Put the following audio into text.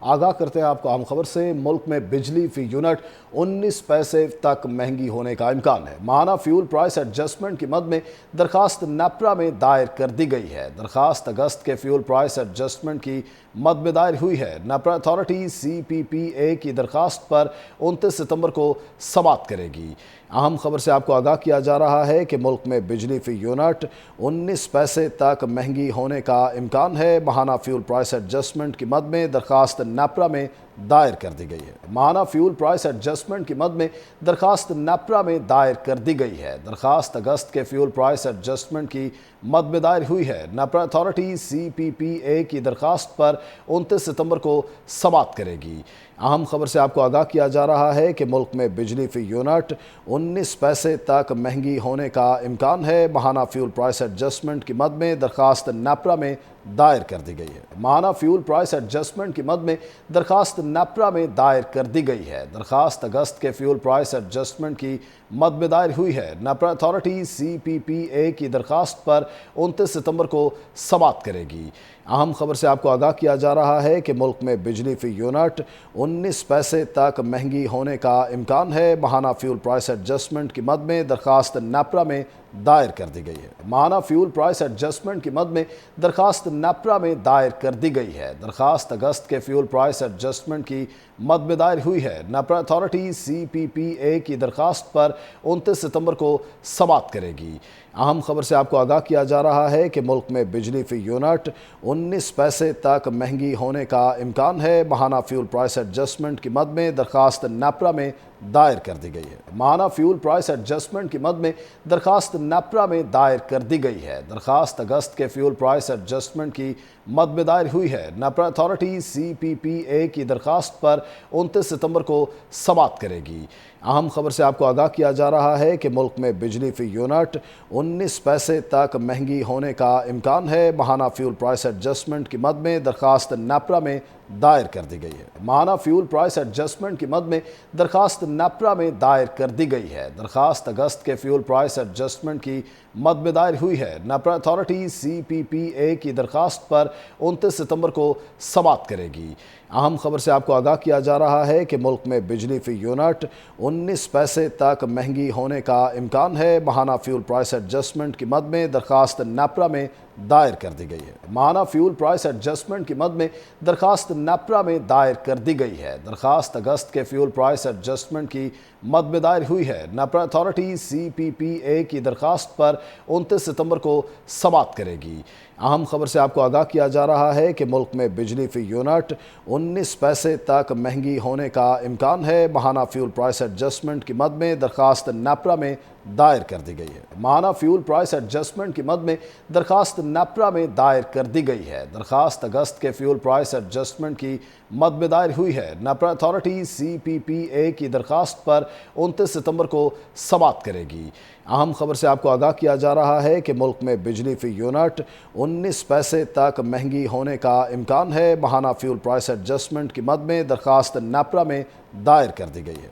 آگاہ کرتے ہیں آپ کو اہم خبر سے۔ ملک میں بجلی فی یونٹ 19 پیسے تک مہنگی ہونے کا امکان ہے۔ ماہانہ فیول پرائس ایڈجسٹمنٹ کی مد میں درخواست نیپرا میں دائر کر دی گئی ہے۔ درخواست اگست کے فیول پرائس ایڈجسٹمنٹ کی مد میں دائر ہوئی ہے۔ نیپرا اتھارٹی CPPA کی درخواست پر 29 ستمبر کو سماعت کرے گی۔ اہم خبر سے آپ کو آگاہ کیا جا رہا ہے کہ ملک میں بجلی فی یونٹ 19 پیسے تک مہنگی ہونے کا امکان ہے۔ ماہانہ فیول پرائس ایڈجسٹمنٹ کی مد میں درخواست نیپرا میں دائر کر دی گئی ہے۔ ماہانہ فیول پرائس ایڈجسٹمنٹ کی مد میں درخواست نیپرا میں دائر کر دی گئی ہے۔ درخواست اگست کے فیول پرائس ایڈجسٹمنٹ کی مد میں دائر ہوئی ہے۔ نیپرا اتھارٹی CPPA کی درخواست پر 29 ستمبر کو سماعت کرے گی۔ اہم خبر سے آپ کو آگاہ کیا جا رہا ہے کہ ملک میں بجلی فی یونٹ 19 پیسے تک مہنگی ہونے کا امکان ہے۔ ماہانہ فیول پرائس ایڈجسٹمنٹ کی مد میں درخواست نیپرا میں دائر کر دی گئی ہے۔ ماہانہ فیول پرائس ایڈجسٹمنٹ کی مد میں درخواست نیپرا میں دائر کر دی گئی ہے۔ درخواست اگست کے فیول پرائس ایڈجسٹمنٹ کی مد میں دائر ہوئی ہے۔ نیپرا اتھارٹی CPPA کی درخواست پر 29 ستمبر کو سماعت کرے گی۔ اہم خبر سے آپ کو آگاہ کیا جا رہا ہے کہ ملک میں بجلی فی یونٹ 19 پیسے تک مہنگی ہونے کا امکان ہے۔ ماہانہ فیول پرائس ایڈجسٹمنٹ کی مد میں درخواست نیپرا میں دائر کر دی گئی ہے۔ ماہانہ فیول پرائس ایڈجسٹمنٹ کی مد میں درخواست نیپرا میں دائر کر دی گئی ہے۔ درخواست اگست کے فیول پرائس ایڈجسٹمنٹ کی مد میں دائر ہوئی ہے۔ نیپرا اتھارٹی CPPA کی درخواست پر 29 ستمبر کو سماعت کرے گی۔ اہم خبر سے آپ کو آگاہ کیا جا رہا ہے کہ ملک میں بجلی فی یونٹ 19 پیسے تک مہنگی ہونے کا امکان ہے۔ ماہانہ فیول پرائس ایڈجسٹمنٹ کی مد میں درخواست نیپرا میں دائر کر دی گئی ہے۔ ماہانہ فیول پرائس ایڈجسٹمنٹ کی مد میں درخواست نیپرا میں دائر کر دی گئی ہے۔ درخواست اگست کے فیول پرائس ایڈجسٹمنٹ کی مد میں دائر ہوئی ہے۔ نیپرا اتھارٹی CPPA کی درخواست پر 29 ستمبر کو سماعت کرے گی۔ اہم خبر سے آپ کو آگاہ کیا جا رہا ہے کہ ملک میں بجلی فی یونٹ 19 پیسے تک مہنگی ہونے کا امکان ہے۔ ماہانہ فیول پرائس ایڈجسٹمنٹ کی مد میں درخواست نیپرا میں دائر کر دی گئی ہے۔ ماہانہ فیول پرائس ایڈجسٹمنٹ کی مد میں درخواست نیپرا میں دائر کر دی گئی ہے۔ درخواست اگست کے فیول پرائس ایڈجسٹمنٹ کی مد میں دائر ہوئی ہے۔ نیپرا اتھارٹی CPPA کی درخواست پر 29 ستمبر کو سماعت کرے گی۔ اہم خبر سے آپ کو آگاہ کیا جا رہا ہے کہ ملک میں بجلی فی یونٹ 19 پیسے تک مہنگی ہونے کا امکان ہے۔ ماہانہ فیول پرائس ایڈجسٹمنٹ کی مد میں درخواست نیپرا میں دائر کر دی گئی ہے۔ ماہانہ فیول پرائس ایڈجسٹمنٹ کی مد میں درخواست نیپرا میں دائر کر دی گئی ہے۔ درخواست اگست کے فیول پرائس ایڈجسٹمنٹ کی مد میں دائر ہوئی ہے۔ نیپرا اتھارٹی CPPA کی درخواست پر 29 ستمبر کو سماعت کرے گی۔ اہم خبر سے آپ کو آگاہ کیا جا رہا ہے کہ ملک میں بجلی فی یونٹ 19 پیسے تک مہنگی ہونے کا امکان ہے۔ ماہانہ فیول پرائس ایڈجسٹمنٹ کی مد میں درخواست نیپرا میں دائر کر دی گئی ہے۔ ماہانہ فیول پرائس ایڈجسٹمنٹ کی مد میں درخواست نیپرا میں دائر کر دی گئی ہے۔ درخواست اگست کے فیول پرائس ایڈجسٹمنٹ کی مد میں دائر ہوئی ہے۔ نیپرا اتھارٹی CPPA کی درخواست پر 29 ستمبر کو سماعت کرے گی۔ اہم خبر سے آپ کو آگاہ کیا جا رہا ہے کہ ملک میں بجلی فی یونٹ 19 پیسے تک مہنگی ہونے کا امکان ہے۔ ماہانہ فیول پرائس ایڈجسٹمنٹ کی مد میں درخواست نیپرا میں دائر کر دی گئی ہے۔